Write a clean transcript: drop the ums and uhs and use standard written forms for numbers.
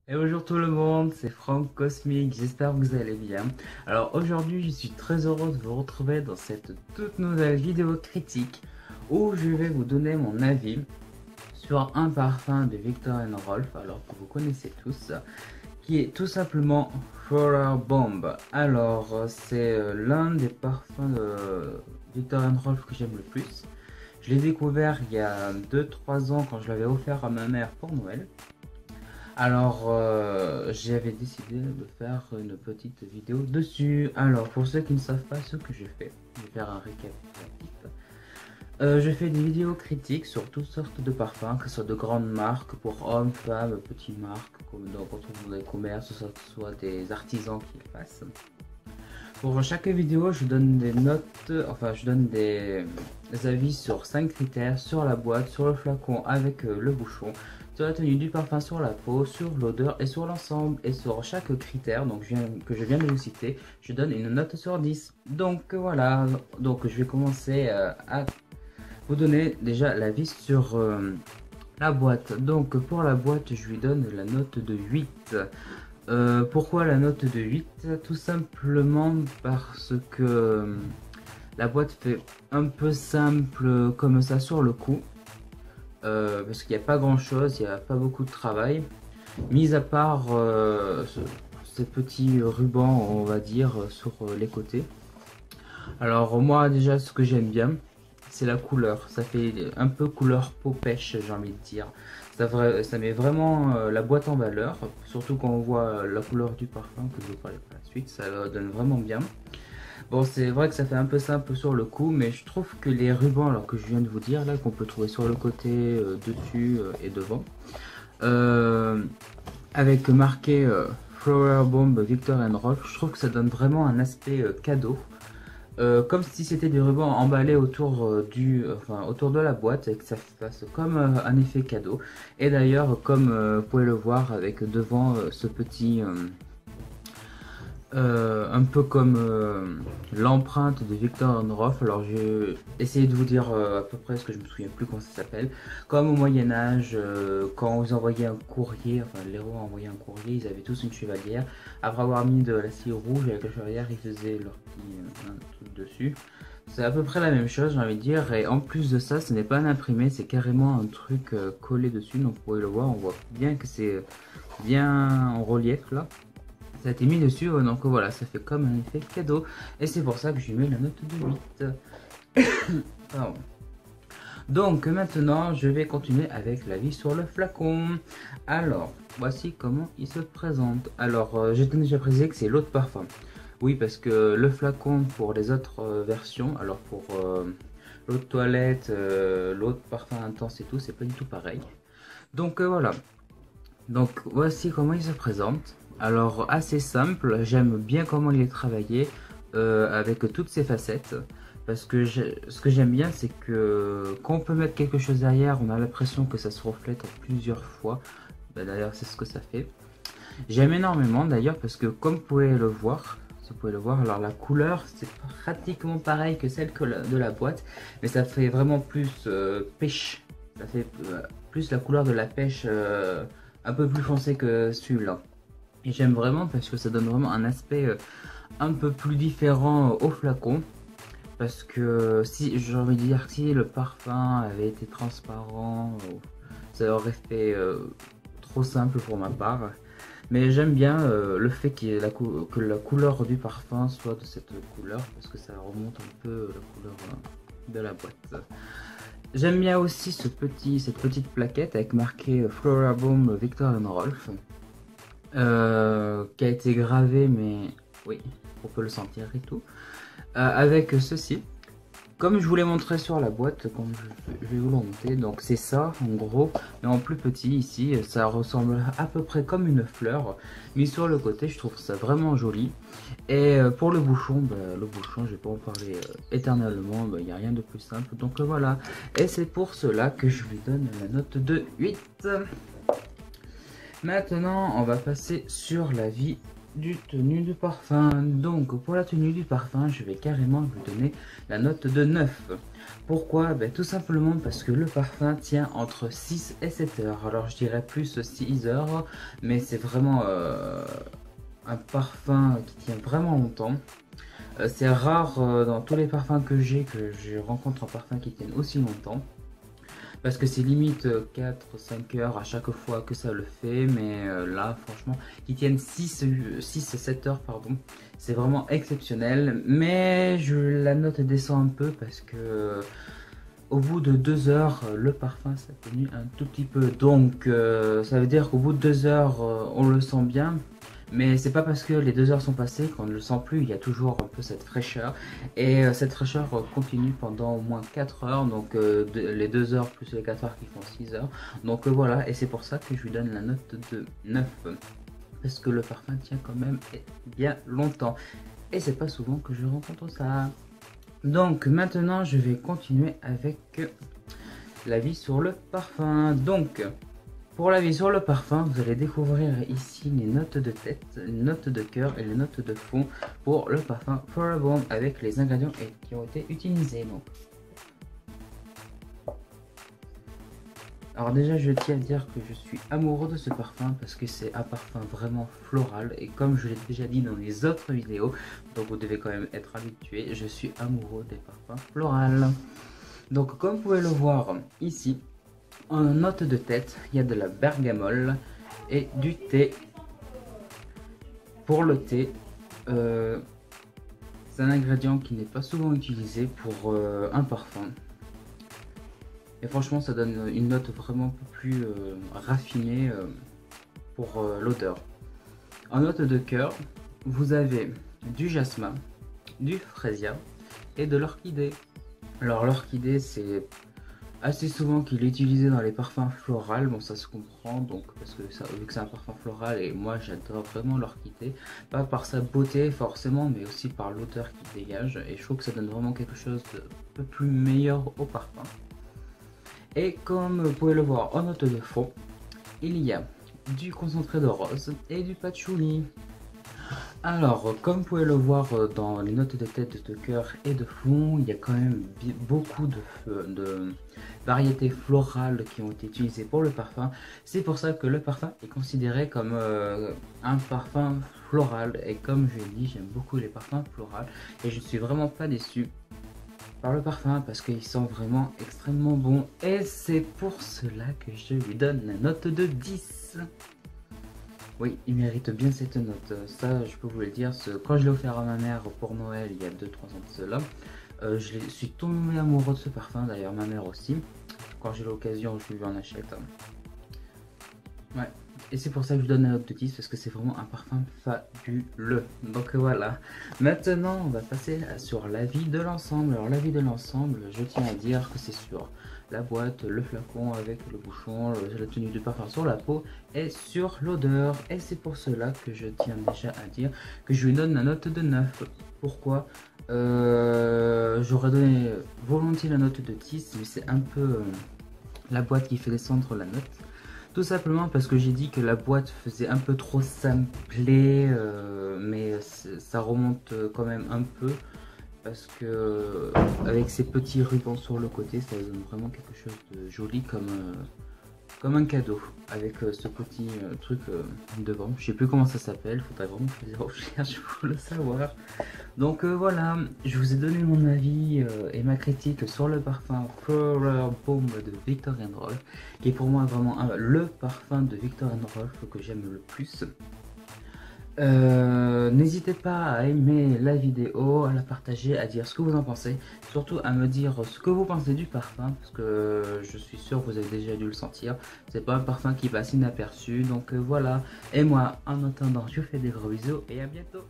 Et bonjour tout le monde, c'est Franck Cosmic, j'espère que vous allez bien. Alors aujourd'hui je suis très heureux de vous retrouver dans cette toute nouvelle vidéo critique où je vais vous donner mon avis sur un parfum de Viktor & Rolf, alors que vous connaissez tous, qui est tout simplement Floral Bomb. Alors c'est l'un des parfums de Viktor & Rolf que j'aime le plus. Je l'ai découvert il y a 2-3 ans quand je l'avais offert à ma mère pour Noël. Alors, j'avais décidé de faire une petite vidéo dessus. Alors, pour ceux qui ne savent pas ce que je fais, je vais faire un récapitulatif. Je fais des vidéos critiques sur toutes sortes de parfums, que ce soit de grandes marques pour hommes, femmes, petites marques, comme quand on trouve dans les commerces, que ce soit des artisans qui le fassent. Pour chaque vidéo, je donne des notes, enfin je donne des avis sur 5 critères, sur la boîte, sur le flacon avec le bouchon, sur la tenue du parfum, sur la peau, sur l'odeur et sur l'ensemble. Et sur chaque critère que je viens de vous citer, je donne une note sur 10. Donc voilà, donc je vais commencer à vous donner déjà l'avis sur la boîte. Donc pour la boîte, je lui donne la note de 8. Pourquoi la note de 8? Tout simplement parce que la boîte fait un peu simple comme ça sur le coup. Parce qu'il n'y a pas grand chose, il n'y a pas beaucoup de travail. Mis à part ces petits rubans, on va dire, sur les côtés. Alors moi déjà ce que j'aime bien, c'est la couleur. Ça fait un peu couleur peau pêche, j'ai envie de dire. Ça met vraiment la boîte en valeur, surtout quand on voit la couleur du parfum que je vais parler par la suite, ça donne vraiment bien. Bon, c'est vrai que ça fait un peu simple sur le coup, mais je trouve que les rubans, alors que je viens de vous dire, là, qu'on peut trouver sur le côté, dessus et devant, euh, avec marqué Flower Bomb Viktor & Rolf, je trouve que ça donne vraiment un aspect cadeau. Comme si c'était des rubans emballés autour autour de la boîte et que ça fasse comme un effet cadeau. Et d'ailleurs, comme vous pouvez le voir avec devant ce petit un peu comme l'empreinte de Viktor & Rolf. Alors j'ai essayé de vous dire à peu près ce que je me souviens plus comment ça s'appelle. Comme au Moyen-Âge, quand vous envoyez un courrier, enfin les rois envoyaient un courrier, ils avaient tous une chevalière. Après avoir mis de la cire rouge avec la chevalière, ils faisaient leur petit un truc dessus. C'est à peu près la même chose, j'ai envie de dire. Et en plus de ça, ce n'est pas un imprimé, c'est carrément un truc collé dessus. Donc vous pouvez le voir, on voit bien que c'est bien en relief là. Ça a été mis dessus, donc voilà, ça fait comme un effet cadeau. Et c'est pour ça que je lui mets la note de 8. Pardon. Donc maintenant, je vais continuer avec l'avis sur le flacon. Alors, voici comment il se présente. Alors, j'ai déjà précisé que c'est l'eau de parfum. Oui, parce que le flacon pour les autres versions, alors pour l'eau de toilette, l'eau de parfum intense et tout, c'est pas du tout pareil. Donc voilà. Donc voici comment il se présente. Alors assez simple, j'aime bien comment il est travaillé avec toutes ses facettes. Parce que ce que j'aime bien, c'est que quand on peut mettre quelque chose derrière, on a l'impression que ça se reflète en plusieurs fois. Bah, d'ailleurs, c'est ce que ça fait. J'aime énormément d'ailleurs parce que comme vous pouvez le voir, si vous pouvez le voir, alors la couleur c'est pratiquement pareil que celle de la boîte, mais ça fait vraiment plus pêche. Ça fait plus la couleur de la pêche un peu plus foncé que celui-là. Et j'aime vraiment parce que ça donne vraiment un aspect un peu plus différent au flacon. Parce que si j'ai envie de dire si le parfum avait été transparent, ça aurait fait trop simple pour ma part. Mais j'aime bien le fait que la couleur du parfum soit de cette couleur parce que ça remonte un peu la couleur de la boîte. J'aime bien aussi cette petite plaquette avec marqué Floral Bomb Viktor & Rolf qui a été gravé, mais oui, on peut le sentir et tout. Avec ceci, comme je vous l'ai montré sur la boîte, quand je vais vous le remonter, donc c'est ça en gros, mais en plus petit ici, ça ressemble à peu près comme une fleur, mais sur le côté je trouve ça vraiment joli. Et pour le bouchon, je vais pas en parler éternellement, il n'y a rien de plus simple, donc voilà. Et c'est pour cela que je lui donne la note de 8. Maintenant, on va passer sur l'avis du tenue du parfum. Donc pour la tenue du parfum, je vais carrément lui donner la note de 9. Pourquoi? Ben, tout simplement parce que le parfum tient entre 6 et 7 heures. Alors je dirais plus 6 heures, mais c'est vraiment un parfum qui tient vraiment longtemps. C'est rare dans tous les parfums que je rencontre un parfum qui tienne aussi longtemps. Parce que c'est limite 4-5 heures à chaque fois que ça le fait. Mais là, franchement, qu'ils tiennent 6-7 heures, pardon. C'est vraiment exceptionnel. Mais la note descend un peu parce que au bout de 2 heures, le parfum s'atténue un tout petit peu. Donc, ça veut dire qu'au bout de 2 heures, on le sent bien. Mais c'est pas parce que les 2 heures sont passées qu'on ne le sent plus, il y a toujours un peu cette fraîcheur. Et cette fraîcheur continue pendant au moins 4 heures, donc les 2 heures plus les 4 heures qui font 6 heures. Donc voilà, et c'est pour ça que je lui donne la note de 9. Parce que le parfum tient quand même bien longtemps. Et c'est pas souvent que je rencontre ça. Donc maintenant je vais continuer avec l'avis sur le parfum. Donc... pour l'avis sur le parfum, vous allez découvrir ici les notes de tête, les notes de cœur et les notes de fond pour le parfum Forever Bomb avec les ingrédients qui ont été utilisés. Donc. Alors déjà, je tiens à dire que je suis amoureux de ce parfum parce que c'est un parfum vraiment floral et comme je l'ai déjà dit dans les autres vidéos, donc vous devez quand même être habitué, je suis amoureux des parfums floraux. Donc comme vous pouvez le voir ici, en note de tête, il y a de la bergamole et du thé. Pour le thé, c'est un ingrédient qui n'est pas souvent utilisé pour un parfum. Et franchement, ça donne une note vraiment un peu plus raffinée pour l'odeur. En note de cœur, vous avez du jasmin, du freesia et de l'orchidée. Alors l'orchidée, c'est assez souvent qu'il est utilisé dans les parfums floraux, bon ça se comprend, donc parce que vu que c'est un parfum floral et moi j'adore vraiment l'orchidée, pas par sa beauté forcément, mais aussi par l'odeur qu'il dégage, et je trouve que ça donne vraiment quelque chose de un peu plus meilleur au parfum. Et comme vous pouvez le voir en note de fond, il y a du concentré de rose et du patchouli. Alors, comme vous pouvez le voir dans les notes de tête, de cœur et de fond, il y a quand même beaucoup de variétés florales qui ont été utilisées pour le parfum. C'est pour ça que le parfum est considéré comme un parfum floral. Et comme je l'ai dit, j'aime beaucoup les parfums floraux. Et je ne suis vraiment pas déçu par le parfum parce qu'il sent vraiment extrêmement bon. Et c'est pour cela que je lui donne la note de 10. Oui, il mérite bien cette note, ça je peux vous le dire, quand je l'ai offert à ma mère pour Noël il y a 2-3 ans de cela, je suis tombé amoureux de ce parfum, d'ailleurs ma mère aussi, quand j'ai l'occasion je lui en achète. Ouais, et c'est pour ça que je donne la note de 10 parce que c'est vraiment un parfum fabuleux. Donc voilà, maintenant on va passer sur l'avis de l'ensemble. Alors l'avis de l'ensemble, je tiens à dire que c'est sur la boîte, le flacon avec le bouchon, la tenue de parfum sur la peau et sur l'odeur. Et c'est pour cela que je tiens déjà à dire que je lui donne la note de 9. Pourquoi? J'aurais donné volontiers la note de 10, mais c'est un peu la boîte qui fait descendre la note. Tout simplement parce que j'ai dit que la boîte faisait un peu trop samplé, mais ça remonte quand même un peu. Parce que avec ces petits rubans sur le côté, ça donne vraiment quelque chose de joli comme un cadeau. Avec ce petit truc devant. Je sais plus comment ça s'appelle, faudrait vraiment faire des recherches pour le savoir. Donc voilà, je vous ai donné mon avis et ma critique sur le parfum Forever Bomb de Viktor & Rolf, qui est pour moi vraiment le parfum de Viktor & Rolf que j'aime le plus. N'hésitez pas à aimer la vidéo, à la partager, à dire ce que vous en pensez, surtout à me dire ce que vous pensez du parfum, parce que je suis sûr que vous avez déjà dû le sentir, c'est pas un parfum qui passe inaperçu, donc voilà, et moi en attendant je vous fais des gros bisous et à bientôt.